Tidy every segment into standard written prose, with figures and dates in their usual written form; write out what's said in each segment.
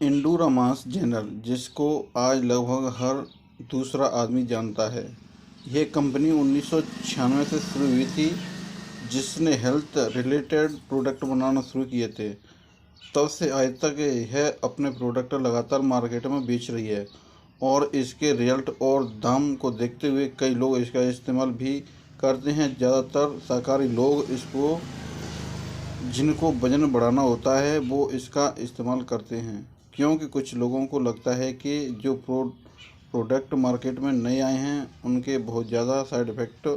इंडोरामास Jenner, जिसको आज लगभग हर दूसरा आदमी जानता है, यह कंपनी 1996 से शुरू हुई थी, जिसने हेल्थ रिलेटेड प्रोडक्ट बनाना शुरू किए थे। तब से आज तक यह अपने प्रोडक्ट लगातार मार्केट में बेच रही है और इसके रिजल्ट और दाम को देखते हुए कई लोग इसका इस्तेमाल भी करते हैं। ज़्यादातर शाकाहारी लोग इसको, जिनको वजन बढ़ाना होता है, वो इसका इस्तेमाल करते हैं, क्योंकि कुछ लोगों को लगता है कि जो प्रोडक्ट मार्केट में नए आए हैं उनके बहुत ज़्यादा साइड इफ़ेक्ट,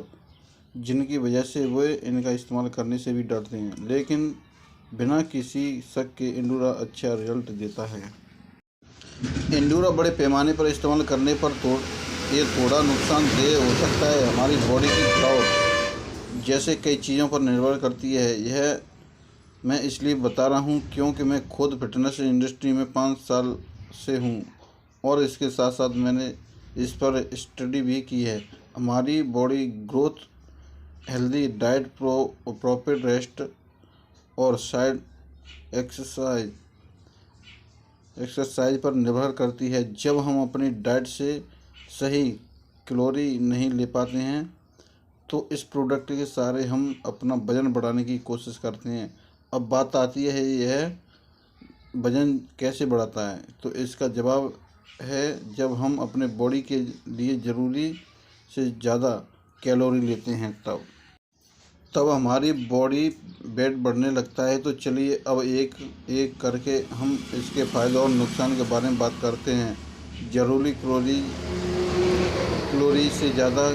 जिनकी वजह से वे इनका इस्तेमाल करने से भी डरते हैं। लेकिन बिना किसी शक के इंडोरा अच्छा रिजल्ट देता है। इंडोरा बड़े पैमाने पर इस्तेमाल करने पर ये थोड़ा नुकसानदेह हो सकता है। हमारी बॉडी की ग्रोथ जैसे कई चीज़ों पर निर्भर करती है। यह मैं इसलिए बता रहा हूँ क्योंकि मैं खुद फिटनेस इंडस्ट्री में 5 साल से हूँ और इसके साथ साथ मैंने इस पर स्टडी भी की है। हमारी body growth healthy diet, proper rest और साइड एक्सरसाइज पर निर्भर करती है। जब हम अपनी डाइट से सही कैलोरी नहीं ले पाते हैं तो इस प्रोडक्ट के सहारे हम अपना वज़न बढ़ाने की कोशिश करते हैं। अब बात आती है यह वज़न कैसे बढ़ाता है, तो इसका जवाब है जब हम अपने बॉडी के लिए ज़रूरी से ज़्यादा कैलोरी लेते हैं तब हमारी बॉडी वेट बढ़ने लगता है। तो चलिए अब एक एक करके हम इसके फ़ायदे और नुकसान के बारे में बात करते हैं। ज़रूरी कैलोरी से ज़्यादा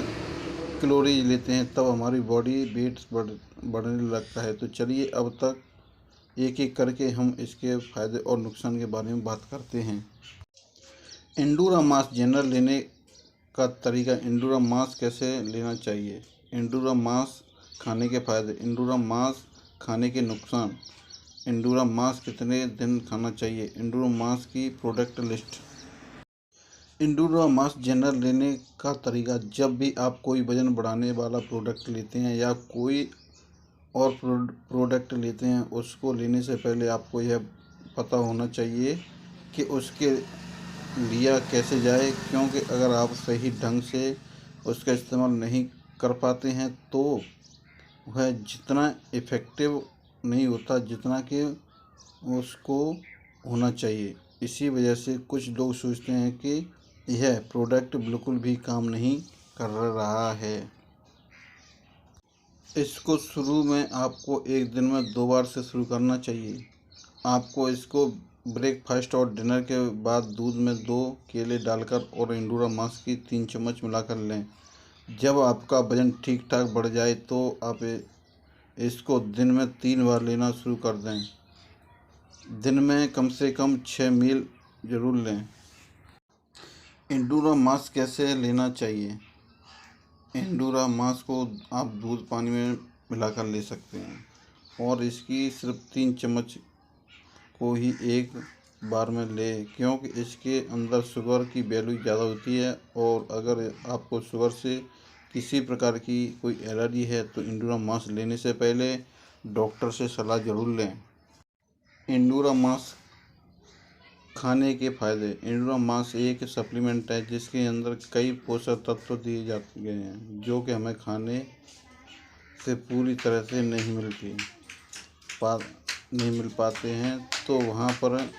कैलोरी लेते हैं तब हमारी बॉडी वेट बढ़ने लगता है। तो चलिए अब तक एक एक करके हम इसके फ़ायदे और नुकसान के बारे में बात करते हैं। इंडोरामास जेनरल लेने का तरीका। इंडोरामास कैसे लेना चाहिए। इंडोरामास खाने के फ़ायदे। इंडोरामास खाने के नुकसान। इंडोरामास कितने दिन खाना चाहिए। इंडोरामास की प्रोडक्ट लिस्ट। इंडोरामास जेनरल लेने का तरीका। जब भी आप कोई वज़न बढ़ाने वाला प्रोडक्ट लेते हैं या कोई और प्रोडक्ट लेते हैं, उसको लेने से पहले आपको यह पता होना चाहिए कि उसके लिया कैसे जाए, क्योंकि अगर आप सही ढंग से उसका इस्तेमाल नहीं कर पाते हैं तो वह जितना इफ़ेक्टिव नहीं होता जितना कि उसको होना चाहिए। इसी वजह से कुछ लोग सोचते हैं कि यह प्रोडक्ट बिल्कुल भी काम नहीं कर रहा है। इसको शुरू में आपको एक दिन में 2 बार से शुरू करना चाहिए। आपको इसको ब्रेकफास्ट और डिनर के बाद दूध में 2 केले डालकर और इंडोरामास की 3 चम्मच मिलाकर लें। जब आपका वज़न ठीक ठाक बढ़ जाए तो आप इसको दिन में 3 बार लेना शुरू कर दें। दिन में कम से कम 6 मील ज़रूर लें। इंडोरामास कैसे लेना चाहिए। इंडोरामास को आप दूध पानी में मिलाकर ले सकते हैं और इसकी सिर्फ 3 चम्मच को ही एक बार में लें, क्योंकि इसके अंदर शुगर की वैल्यू ज़्यादा होती है और अगर आपको शुगर से किसी प्रकार की कोई एलर्जी है तो इंडोरामास लेने से पहले डॉक्टर से सलाह ज़रूर लें। इंडोरामास खाने के फ़ायदे। इंडोरामास एक सप्लीमेंट है जिसके अंदर कई पोषक तत्व दिए जाते गए हैं जो कि हमें खाने से पूरी तरह से नहीं मिल पाते हैं, तो वहाँ पर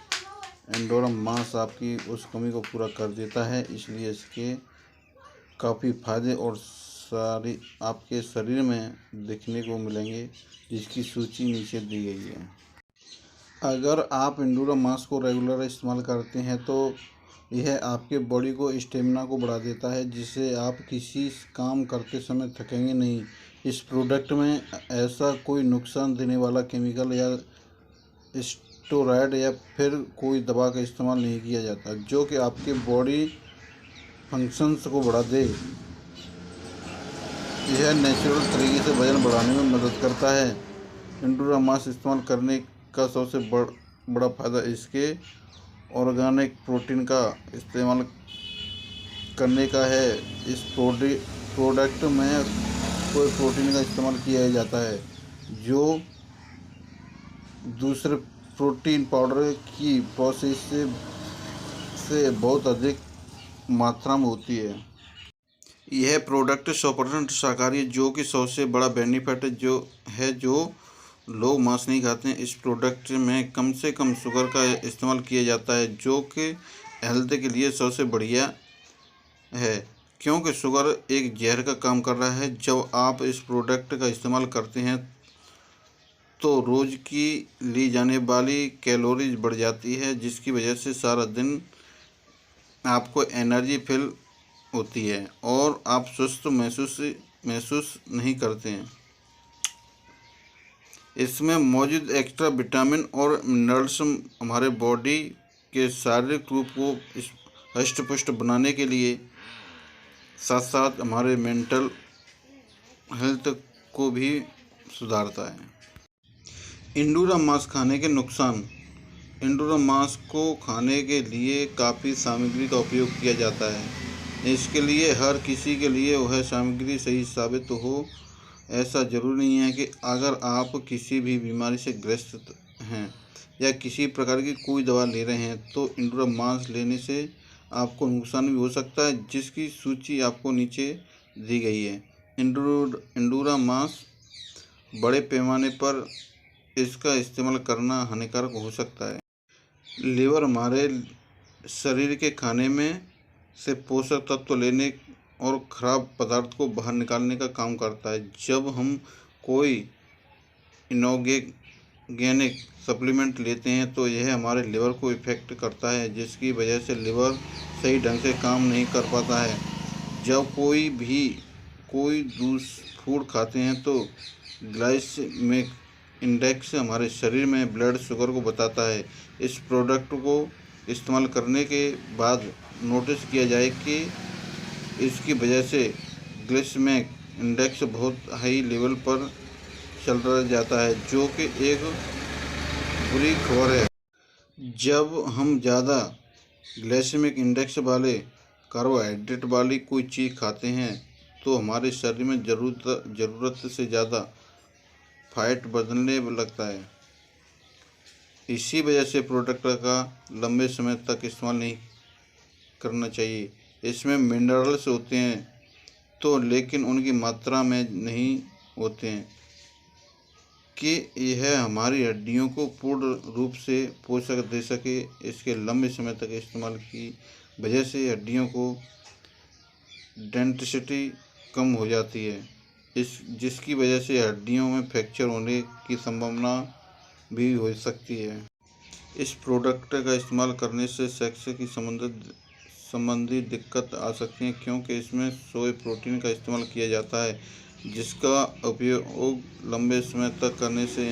इंडोरामास आपकी उस कमी को पूरा कर देता है। इसलिए इसके काफ़ी फ़ायदे और सारी आपके शरीर में देखने को मिलेंगे, जिसकी सूची नीचे दी गई है। अगर आप इंडोरामास को रेगुलर इस्तेमाल करते हैं तो यह आपके बॉडी को स्टेमिना को बढ़ा देता है, जिससे आप किसी काम करते समय थकेंगे नहीं। इस प्रोडक्ट में ऐसा कोई नुकसान देने वाला केमिकल या स्टेरॉयड या फिर कोई दवा का इस्तेमाल नहीं किया जाता जो कि आपके बॉडी फंक्शंस को बढ़ा दे। यह नेचुरल तरीके से वजन बढ़ाने में मदद करता है। इंडोरामास इस्तेमाल करने का सबसे बड़ा फ़ायदा इसके ऑर्गेनिक प्रोटीन का इस्तेमाल करने का है। इस प्रोडक्ट में कोई प्रोटीन का इस्तेमाल किया जाता है जो दूसरे प्रोटीन पाउडर की प्रोसेस से बहुत अधिक मात्रा में होती है। यह प्रोडक्ट 100% शाकाहारी है, जो कि सबसे बड़ा बेनिफिट जो लोग मांस नहीं खाते हैं। इस प्रोडक्ट में कम से कम शुगर का इस्तेमाल किया जाता है, जो कि हेल्थ के लिए सबसे बढ़िया है, क्योंकि शुगर एक जहर का काम कर रहा है। जब आप इस प्रोडक्ट का इस्तेमाल करते हैं तो रोज़ की ली जाने वाली कैलोरीज बढ़ जाती है, जिसकी वजह से सारा दिन आपको एनर्जी फील होती है और आप सुस्त महसूस नहीं करते हैं। इसमें मौजूद एक्स्ट्रा विटामिन और मिनरल्स हमारे बॉडी के शारीरिक रूप को हष्ट पुष्ट बनाने के लिए साथ साथ हमारे मेंटल हेल्थ को भी सुधारता है। इंडोरा मांस खाने के नुकसान। इंडोरा मांस को खाने के लिए काफ़ी सामग्री का उपयोग किया जाता है। इसके लिए हर किसी के लिए वह सामग्री सही साबित हो, ऐसा ज़रूरी नहीं है कि अगर आप किसी भी बीमारी से ग्रस्त हैं या किसी प्रकार की कोई दवा ले रहे हैं तो इंडोरा मांस लेने से आपको नुकसान भी हो सकता है, जिसकी सूची आपको नीचे दी गई है। इंडोरा मांस बड़े पैमाने पर इसका इस्तेमाल करना हानिकारक हो सकता है। लीवर हमारे शरीर के खाने में से पोषक तत्व लेने और खराब पदार्थ को बाहर निकालने का काम करता है। जब हम कोई इनऑर्गेनिक सप्लीमेंट लेते हैं तो यह हमारे लिवर को इफ़ेक्ट करता है, जिसकी वजह से लिवर सही ढंग से काम नहीं कर पाता है। जब कोई फूड खाते हैं तो ग्लाइसेमिक इंडेक्स हमारे शरीर में ब्लड शुगर को बताता है। इस प्रोडक्ट को इस्तेमाल करने के बाद नोटिस किया जाए कि इसकी वजह से ग्लाइसेमिक इंडेक्स बहुत हाई लेवल पर चल जाता है, जो कि एक बुरी खबर है। जब हम ज़्यादा ग्लाइसेमिक इंडेक्स वाले कार्बोहाइड्रेट वाली कोई चीज़ खाते हैं तो हमारे शरीर में ज़रूरत से ज़्यादा फैट बढ़ने लगता है। इसी वजह से प्रोडक्ट का लंबे समय तक इस्तेमाल नहीं करना चाहिए। इसमें मिनरल्स होते हैं तो लेकिन उनकी मात्रा में नहीं होते हैं कि यह हमारी हड्डियों को पूर्ण रूप से पोषक दे सके। इसके लंबे समय तक इस्तेमाल की वजह से हड्डियों को डेंसिटी कम हो जाती है, जिसकी वजह से हड्डियों में फ्रैक्चर होने की संभावना भी हो सकती है। इस प्रोडक्ट का इस्तेमाल करने से सेक्स की संबंधी दिक्कत आ सकती है, क्योंकि इसमें सोया प्रोटीन का इस्तेमाल किया जाता है, जिसका उपयोग लंबे समय तक करने से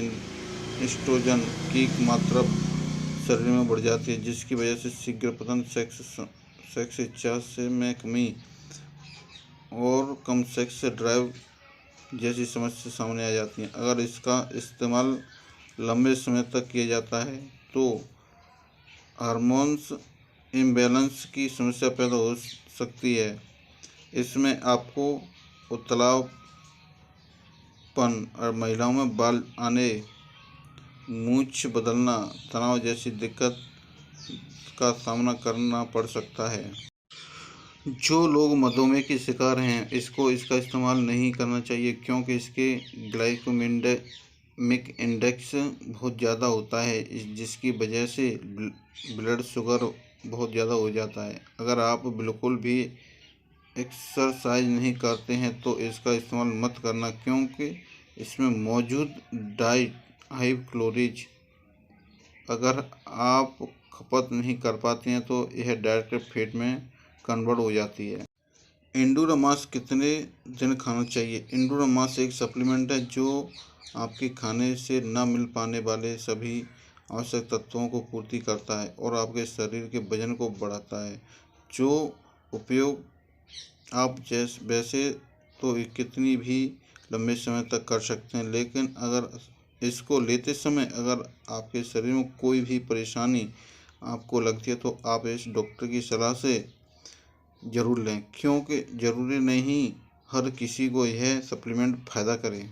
एस्ट्रोजन की मात्रा शरीर में बढ़ जाती है, जिसकी वजह से शीघ्र पतन, सेक्स इच्छा में कमी और कम सेक्स ड्राइव जैसी समस्या सामने आ जाती हैं। अगर इसका इस्तेमाल लंबे समय तक किया जाता है तो हार्मोन्स इम्बैलेंस की समस्या पैदा हो सकती है। इसमें आपको उतावलापन और महिलाओं में बाल आने, मूंछ बदलना, तनाव जैसी दिक्कत का सामना करना पड़ सकता है। जो लोग मधुमेह के शिकार हैं इसका इस्तेमाल नहीं करना चाहिए, क्योंकि इसके ग्लाइसेमिक इंडेक्स बहुत ज़्यादा होता है, जिसकी वजह से ब्लड शुगर बहुत ज़्यादा हो जाता है। अगर आप बिल्कुल भी एक्सरसाइज नहीं करते हैं तो इसका इस्तेमाल मत करना, क्योंकि इसमें मौजूद डाइट हाई कैलोरीज अगर आप खपत नहीं कर पाते हैं तो यह डायरेक्ट फैट में कन्वर्ट हो जाती है। इंडोरा मांस कितने दिन खाना चाहिए? इंडोरा मांस एक सप्लीमेंट है जो आपके खाने से न मिल पाने वाले सभी आवश्यक तत्वों को पूर्ति करता है और आपके शरीर के वजन को बढ़ाता है। जो उपयोग आप वैसे तो कितनी भी लंबे समय तक कर सकते हैं, लेकिन अगर इसको लेते समय अगर आपके शरीर में कोई भी परेशानी आपको लगती है तो आप इस डॉक्टर की सलाह से ज़रूर लें, क्योंकि ज़रूरी नहीं हर किसी को यह सप्लीमेंट फ़ायदा करे।